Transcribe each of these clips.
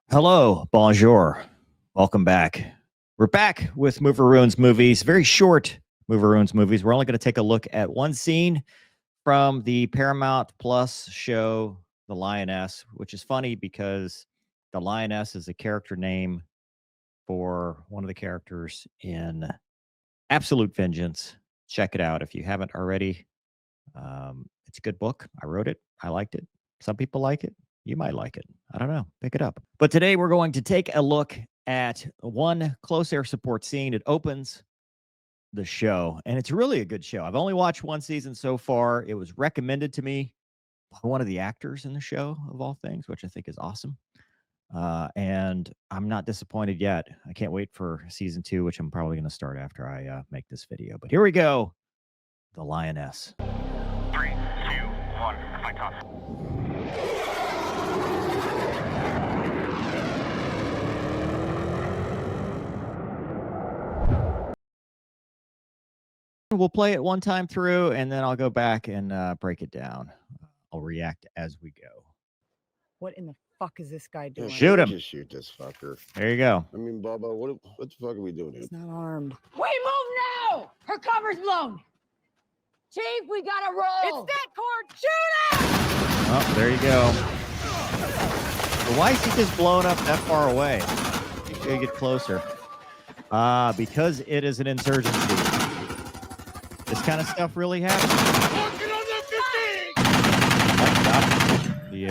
Hello, bonjour. Welcome back. We're back with Mover Ruins movies, very short Mover Ruins movies. We're only going to take a look at one scene from the Paramount Plus show, The Lioness, which is funny because the Lioness is a character name for one of the characters in Absolute Vengeance. Check it out if you haven't already. It's a good book. I wrote it. I liked it. Some people like it. You might like it. I don't know. Pick it up. But today we're going to take a look at one close air support scene. It opens the show, and it's really a good show. I've only watched one season so far. It was recommended to me by one of the actors in the show, of all things, which I think is awesome. And I'm not disappointed yet. I can't wait for season 2, which I'm probably going to start after I make this video. But here we go. The Lioness. 3, 2, 1, fight toss. We'll play it one time through, and then I'll go back and break it down. I'll react as we go. What in the fuck is this guy doing? Shoot him. Just shoot this fucker. There you go. I mean, Bubba, what the fuck are we doing here? He's not armed. We move now! Her cover's blown! Chief, we gotta roll! It's that cord! Shoot it! Oh, there you go. But why is he just blowing up that far away? You gotta get closer. Because it is an insurgency. This kind of stuff really happens. The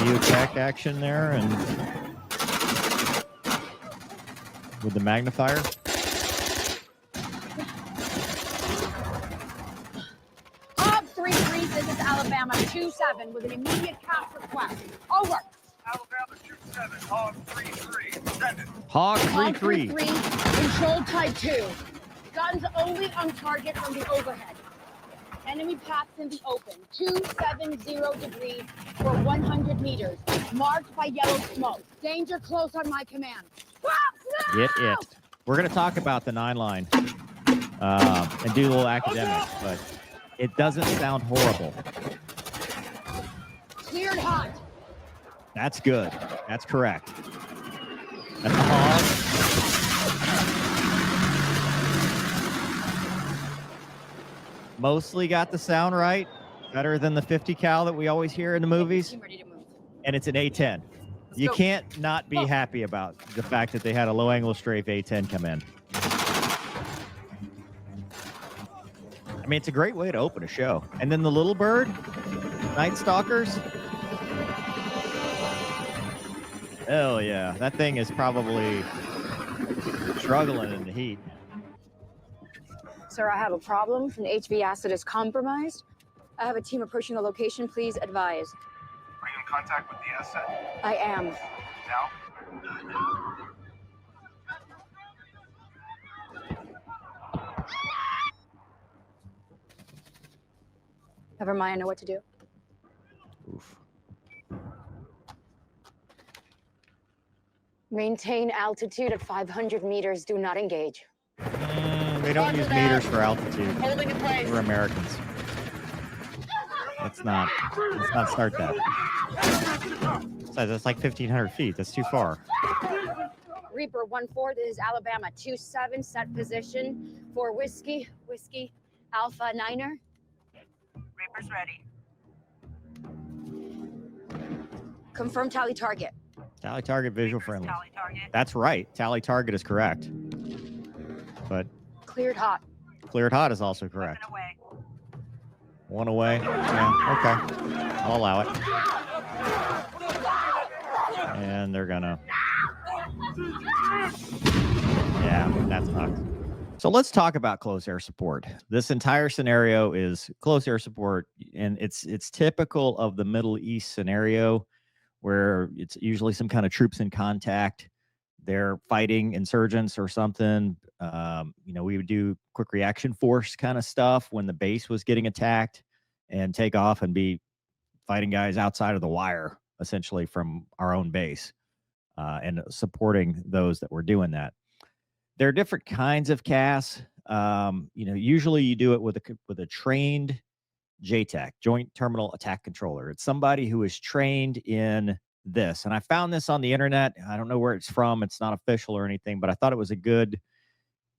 geotech action there, and with the magnifier. Hog 3-3 visits Alabama 2-7 with an immediate CAS request. Over. Alabama 2-7, Hog 3-3, send it. Hog Hog 3-3. 3-3, control type 2. Guns only on target from the overhead. Enemy paths in the open. 270 degrees for 100 meters. Marked by yellow smoke. Danger close on my command. Get it. We're going to talk about the 9-line and do a little academics, but it doesn't sound horrible. Cleared hot. That's good. That's correct. That's the hog. Mostly got the sound right. Better than the 50 cal that we always hear in the movies. I'm ready to move. And it's an A-10. You can't not be happy about the fact that they had a low angle strafe A-10 come in. I mean, it's a great way to open a show. And then the little bird, Night Stalkers. Hell yeah. That thing is probably struggling in the heat. Sir, I have a problem. An HV asset is compromised. I have a team approaching the location. Please advise. Are you in contact with the asset? I am. Now? Never mind, I know what to do. Oof. Maintain altitude at 500 meters. Do not engage. They don't use meters for altitude. Holding in place. We're Americans. Let's not start that. Besides, that's like 1,500 feet. That's too far. Reaper 1-4, this is Alabama 2-7, set position for Whiskey Alpha 9er. Reaper's ready. Confirm tally target. Tally target, visual friendly. Tally target. That's right. Tally target is correct. But Cleared hot. cleared hot is also correct. Weapon away. One away. Yeah, okay. I'll allow it. And they're gonna. Yeah, that's fucked. So let's talk about close air support. This entire scenario is close air support, and it's typical of the Middle East scenario where it's usually some kind of troops in contact. They're fighting insurgents or something. We would do quick reaction force kind of stuff when the base was getting attacked and take off and be fighting guys outside of the wire, essentially from our own base, and supporting those that were doing that. There are different kinds of CAS. Usually you do it with a trained JTAC, Joint Terminal Attack Controller. It's somebody who is trained in this. And I found this on the internet. I don't know where it's from. It's not official or anything, but I thought it was a good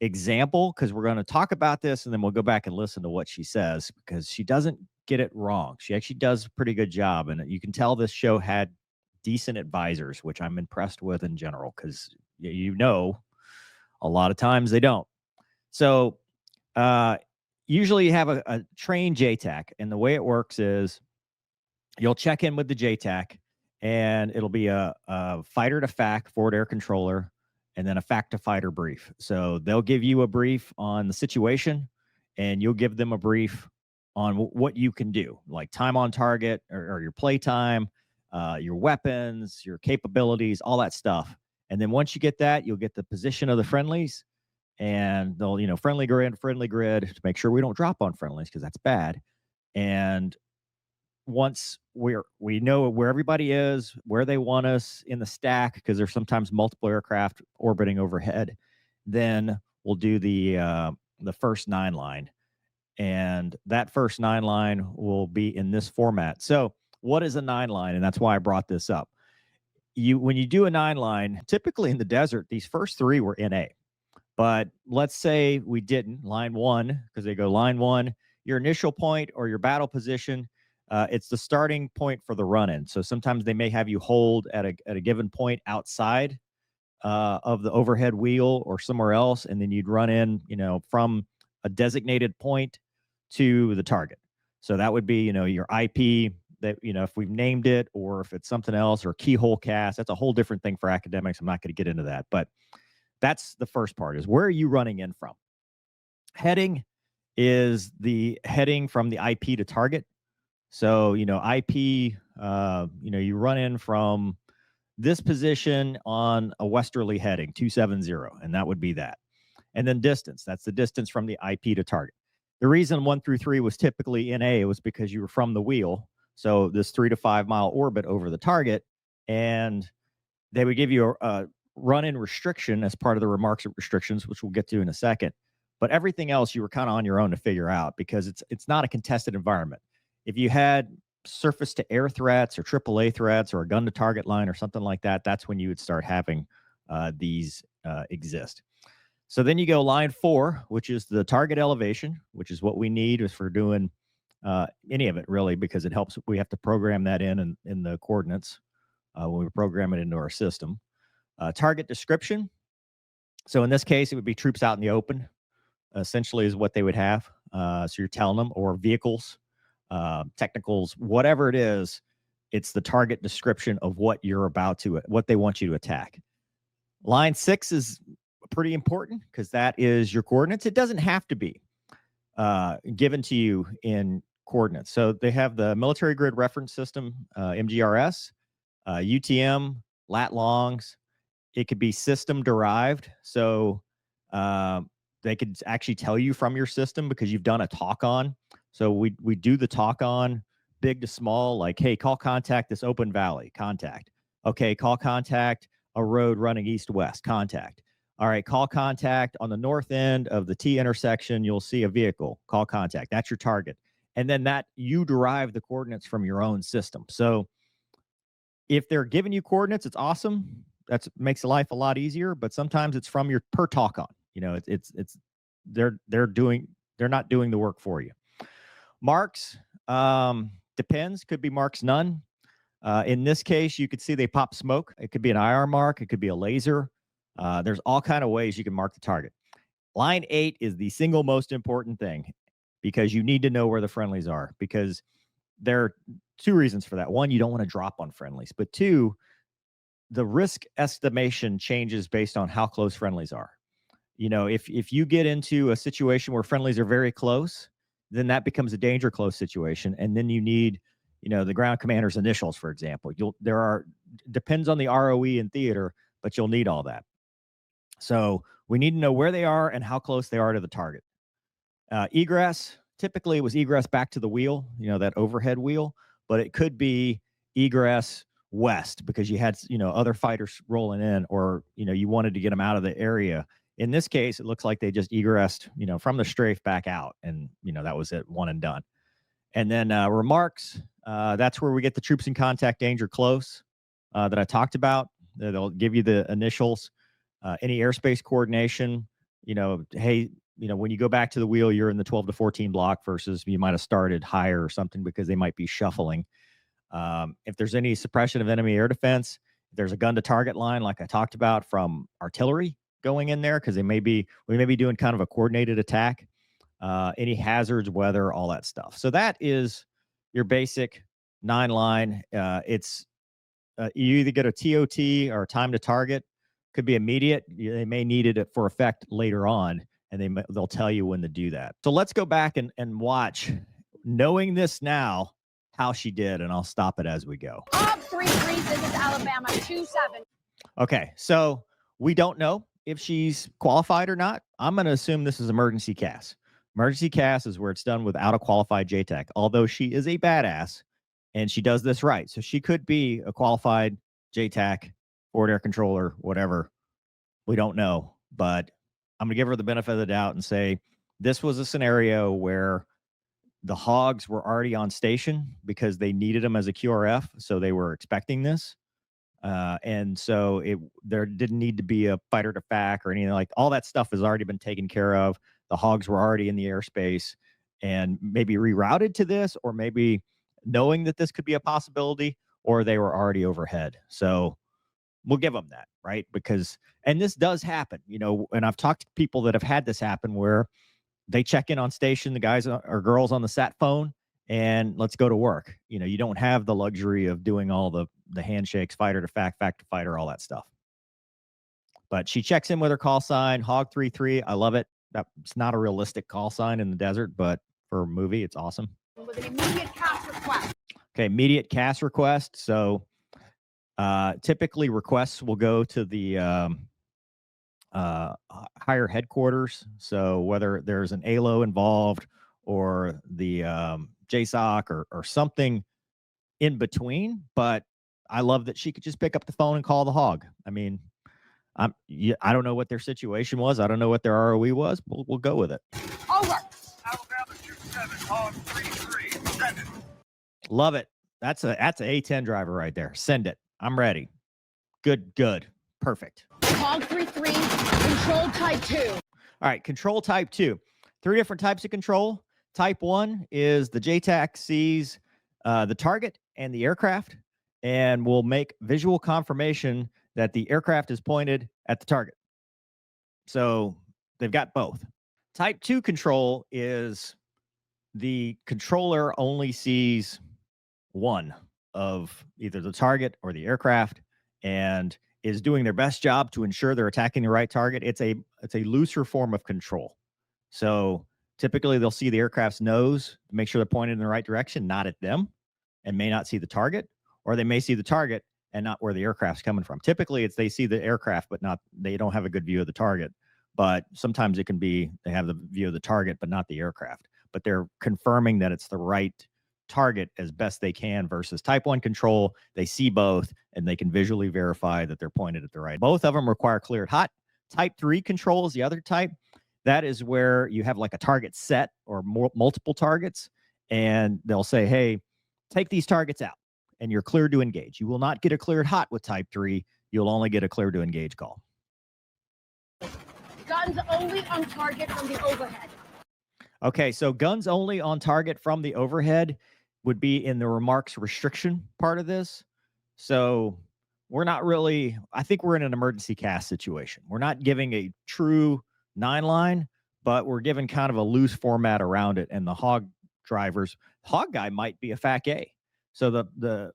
example because we're going to talk about this and then we'll go back and listen to what she says because she doesn't get it wrong. She actually does a pretty good job. And you can tell this show had decent advisors, which I'm impressed with in general because, a lot of times they don't. So usually you have a trained JTAC, and the way it works is you'll check in with the JTAC, and it'll be a fighter to FAC, forward air controller, and then a FAC to fighter brief. So they'll give you a brief on the situation, and you'll give them a brief on what you can do, like time on target or your play time, your weapons, your capabilities, all that stuff. And then once you get that, you'll get the position of the friendlies, and they'll, friendly grid to make sure we don't drop on friendlies because that's bad. And once we know where everybody is, where they want us in the stack, because there's sometimes multiple aircraft orbiting overhead, then we'll do the first 9 line. And that first 9 line will be in this format. So what is a 9 line? And that's why I brought this up. When you do a 9 line, typically in the desert, these first 3 were NA. But let's say we didn't, line 1, because they go line 1, your initial point or your battle position, it's the starting point for the run-in. So sometimes they may have you hold at a given point outside of the overhead wheel or somewhere else, and then you'd run in, from a designated point to the target. So that would be, your IP that, if we've named it or if it's something else, or keyhole cast. That's a whole different thing for academics. I'm not going to get into that, but that's the first part, is where are you running in from? Heading is the heading from the IP to target. So, IP, you run in from this position on a westerly heading, 270, and that would be that. And then distance, that's the distance from the IP to target. The reason 1 through 3 was typically NA was because you were from the wheel. So this 3 to 5 mile orbit over the target, and they would give you a run-in restriction as part of the remarks of restrictions, which we'll get to in a second. But everything else you were kind of on your own to figure out because it's not a contested environment. If you had surface-to-air threats or AAA threats or a gun-to-target line or something like that, that's when you would start having these exist. So then you go line 4, which is the target elevation, which is what we need if we're doing any of it, really, because it helps. We have to program that in the coordinates when we program it into our system. Target description. So in this case, it would be troops out in the open, essentially, is what they would have. So you're telling them, or vehicles, technicals, whatever it is, it's the target description of what what they want you to attack. Line 6 is pretty important because that is your coordinates. It doesn't have to be given to you in coordinates. So they have the military grid reference system, MGRS, UTM, lat longs. It could be system derived. So they could actually tell you from your system because you've done a talk on. So we do the talk on big to small, like, hey, call contact this open valley, contact. Okay, call contact a road running east-west, contact. All right, call contact on the north end of the T intersection. You'll see a vehicle, call contact. That's your target. And then you derive the coordinates from your own system. So if they're giving you coordinates, it's awesome. That makes life a lot easier. But sometimes it's from your per talk on. They're not doing the work for you. Marks depends. Could be marks none. In this case, you could see they pop smoke. It could be an IR mark. It could be a laser. There's all kind of ways you can mark the target. Line 8 is the single most important thing because you need to know where the friendlies are, because there are 2 reasons for that. 1, you don't want to drop on friendlies, but 2, the risk estimation changes based on how close friendlies are. If you get into a situation where friendlies are very close, then that becomes a danger close situation. And then you need, the ground commander's initials, for example. Depends on the ROE in theater, but you'll need all that. So we need to know where they are and how close they are to the target. Egress, typically it was egress back to the wheel, that overhead wheel, but it could be egress west because you had, other fighters rolling in, or, you wanted to get them out of the area. In this case, it looks like they just egressed, from the strafe back out, and, that was it, one and done. And then remarks, that's where we get the troops in contact, danger close. that I talked about. They'll give you the initials, any airspace coordination. Hey, when you go back to the wheel, you're in the 12 to 14 block versus you might have started higher or something because they might be shuffling. If there's any suppression of enemy air defense, if there's a gun to target line, like I talked about, from artillery going in there, because we may be doing kind of a coordinated attack, any hazards, weather, all that stuff. So that is your basic 9-line. It's you either get a TOT or time to target. Could be immediate. They may need it for effect later on, and they'll tell you when to do that. So let's go back and watch, knowing this now, how she did, and I'll stop it as we go. Hog 3-3, this is Alabama 2-7. Okay, so we don't know if she's qualified or not. I'm going to assume this is emergency CAS. Emergency CAS is where it's done without a qualified JTAC, although she is a badass and she does this right. So she could be a qualified JTAC, forward air controller, whatever. We don't know, but I'm going to give her the benefit of the doubt and say this was a scenario where the hogs were already on station because they needed them as a QRF, so they were expecting this. And so there didn't need to be a fighter to FAC or anything like all that stuff has already been taken care of. The hogs were already in the airspace and maybe rerouted to this, or maybe knowing that this could be a possibility, or they were already overhead. So we'll give them that, right? Because, and this does happen, and I've talked to people that have had this happen where they check in on station, the guys or girls on the sat phone, and let's go to work. You don't have the luxury of doing all the handshakes, fighter to FAC, FAC to fighter, all that stuff. But she checks in with her call sign, Hog 3-3. I love it. It's not a realistic call sign in the desert, but for a movie, it's awesome. With an immediate CAS request. Okay, immediate CAS request. So typically requests will go to the higher headquarters. So whether there's an ALO involved or the JSOC or something in between, but I love that she could just pick up the phone and call the hog. I mean, I don't know what their situation was. I don't know what their ROE was. We'll go with it. Over. Alabama 2-7, Hog 3-3, send it. Love it. That's an A-10 driver right there. Send it. I'm ready. Good. Perfect. Hog 3-3, control type 2. All right, control type 2. 3 different types of control. Type 1 is the JTAC sees the target and the aircraft and will make visual confirmation that the aircraft is pointed at the target. So they've got both. Type 2 control is the controller only sees one of either the target or the aircraft and is doing their best job to ensure they're attacking the right target. It's a looser form of control. So typically they'll see the aircraft's nose to make sure they're pointed in the right direction, not at them, and may not see the target, or they may see the target and not where the aircraft's coming from. Typically it's they see the aircraft, but they don't have a good view of the target. But sometimes it can be they have the view of the target, but not the aircraft. But they're confirming that it's the right target as best they can versus type 1 control. They see both and they can visually verify that they're pointed at the right. Both of them require cleared hot. Type 3 control is the other type. That is where you have like a target set or multiple targets, and they'll say, hey, take these targets out and you're cleared to engage. You will not get a cleared hot with type 3. You'll only get a clear to engage call. Guns only on target from the overhead. Okay, so guns only on target from the overhead would be in the remarks restriction part of this. So we're not really, I think we're in an emergency CAS situation. We're not giving a true 9-line, but we're giving kind of a loose format around it. And the hog drivers, hog guy might be a FAC A. So the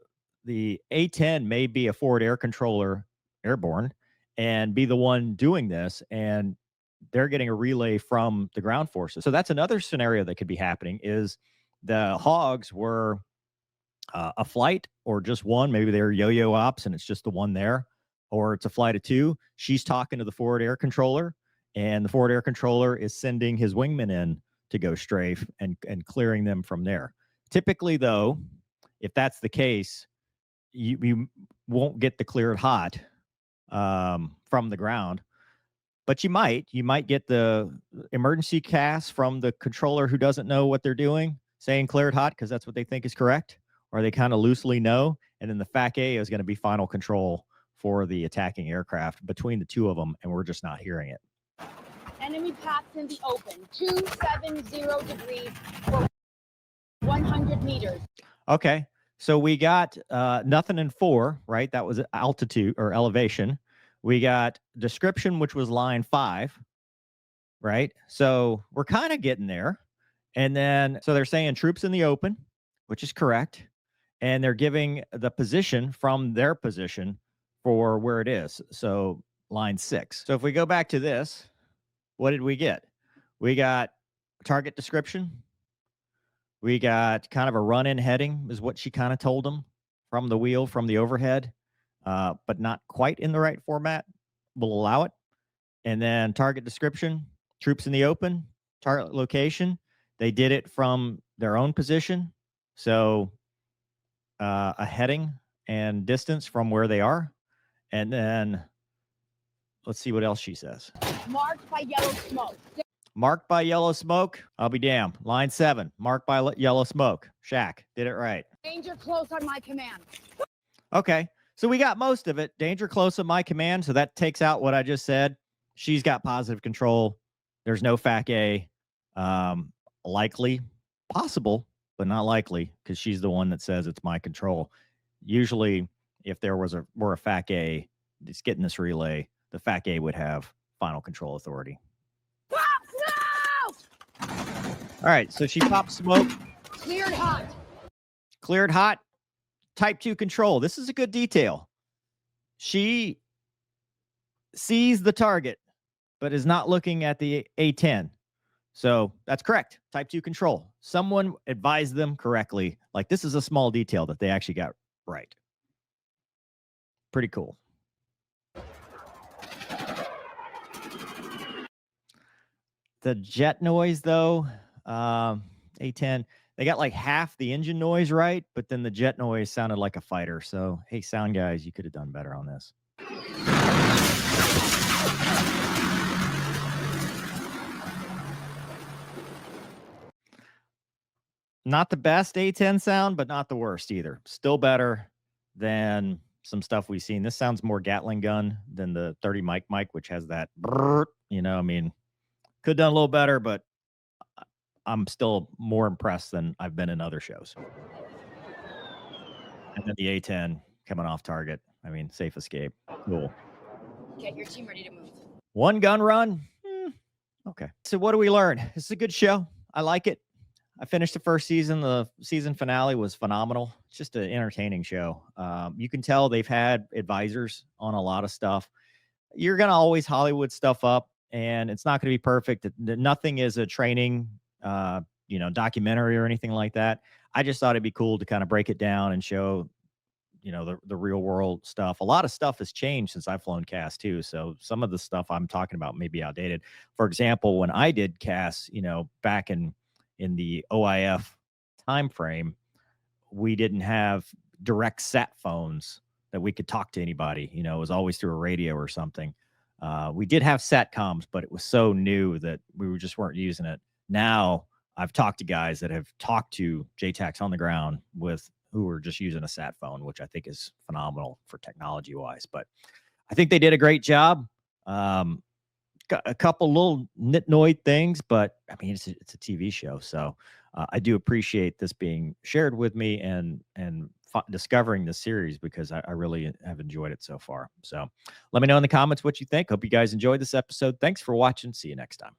A-10 may be a forward air controller airborne and be the one doing this, and they're getting a relay from the ground forces. So that's another scenario that could be happening is the hogs were a flight or just one. Maybe they're yo-yo ops and it's just the one there, or it's a flight of 2. She's talking to the forward air controller, and the forward air controller is sending his wingman in to go strafe and clearing them from there. Typically, though, if that's the case, you won't get the cleared hot from the ground, but you might get the emergency CAS from the controller who doesn't know what they're doing, saying cleared hot because that's what they think is correct, or they kind of loosely know. And then the FAC-A is going to be final control for the attacking aircraft between the two of them, and we're just not hearing it. Enemy paths in the open. 270 degrees for 100 meters. Okay, so we got nothing in 4, right? That was altitude or elevation. We got description, which was line 5, right? So we're kind of getting there. And then, so they're saying troops in the open, which is correct. And they're giving the position from their position for where it is. So line 6. So if we go back to this, what did we get? We got target description. We got kind of a run-in heading is what she kind of told them from the wheel, from the overhead, but not quite in the right format. We'll allow it. And then target description, troops in the open, target location. They did it from their own position. So a heading and distance from where they are. And then let's see what else she says. Marked by yellow smoke. Marked by yellow smoke. I'll be damned. Line 7, marked by yellow smoke. Shaq did it right. Danger close on my command. Okay. So we got most of it. Danger close on my command. So that takes out what I just said. She's got positive control. There's no FAC-A. Likely, possible, but not likely, because she's the one that says it's my control. Usually, if there were a FAC-A, it's getting this relay, the FAC-A would have final control authority. No! All right, so she popped smoke. Cleared hot. Cleared hot. Type 2 control. This is a good detail. She sees the target, but is not looking at the A-10. So that's correct. Type 2 control. Someone advised them correctly. Like, this is a small detail that they actually got right. Pretty cool. The jet noise, though, A-10, they got like half the engine noise right, but then the jet noise sounded like a fighter. So, hey, sound guys, you could have done better on this. Not the best A-10 sound, but not the worst either. Still better than some stuff we've seen. This sounds more Gatling gun than the 30 mic, which has that, I mean, could have done a little better, but I'm still more impressed than I've been in other shows. And then the A-10 coming off target. I mean, safe escape. Cool. Get your team ready to move. One gun run. Okay. So what do we learn? This is a good show. I like it. I finished the first season. The season finale was phenomenal. It's just an entertaining show. You can tell they've had advisors on a lot of stuff. You're going to always Hollywood stuff up, and it's not going to be perfect. Nothing is a training, documentary or anything like that. I just thought it'd be cool to kind of break it down and show, the real world stuff. A lot of stuff has changed since I've flown CAS too. So some of the stuff I'm talking about may be outdated. For example, when I did CAS, back in the OIF time frame, we didn't have direct sat phones that we could talk to anybody. It was always through a radio or something. We did have satcoms, but it was so new that we just weren't using it. Now I've talked to guys that have talked to JTACs on the ground who are just using a sat phone, which I think is phenomenal for technology wise. But I think they did a great job. Got a couple little nitnoid things, but I mean, it's a TV show. So I do appreciate this being shared with me and discovering this series, because I really have enjoyed it so far. So let me know in the comments what you think. Hope you guys enjoyed this episode. Thanks for watching. See you next time.